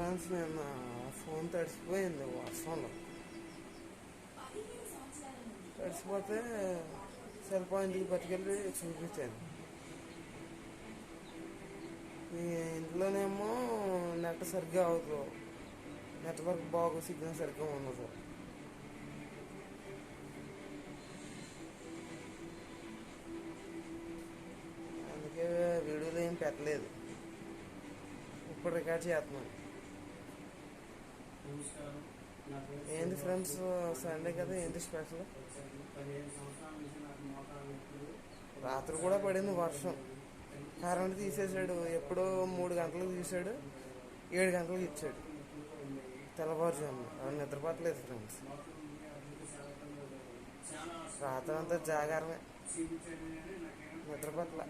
Friends నిన్న phone తడిసిపోయింది వర్షంలో. తడిసిపోతే సెల్ పాయింట్కి పట్టుకెళ్ళి చూపించాను. ఈ ఇంట్లోనేమో నెట్ సరిగ్గా అవ్వదు, నెట్వర్క్ బాగు, సిగ్నల్ సరిగ్గా ఉండదు. అందుకే వీడియోలు ఏం పెట్టలేదు, ఇప్పుడు రికార్డ్ చేస్తున్నాను. ఏంటి ఫ్రెండ్స్, సండే కదా, ఏంటి స్పెషల్? రాత్రి కూడా పడింది వర్షం, కరెంట్ తీసేసాడు. ఎప్పుడో 3 గంటలకు తీసాడు, 7 గంటలకు ఇచ్చాడు తెల్లవారుజామున. నిద్రపట్టలేదు ఫ్రెండ్స్, రాత్రి అంతా జాగారమే, నిద్రపట్ల.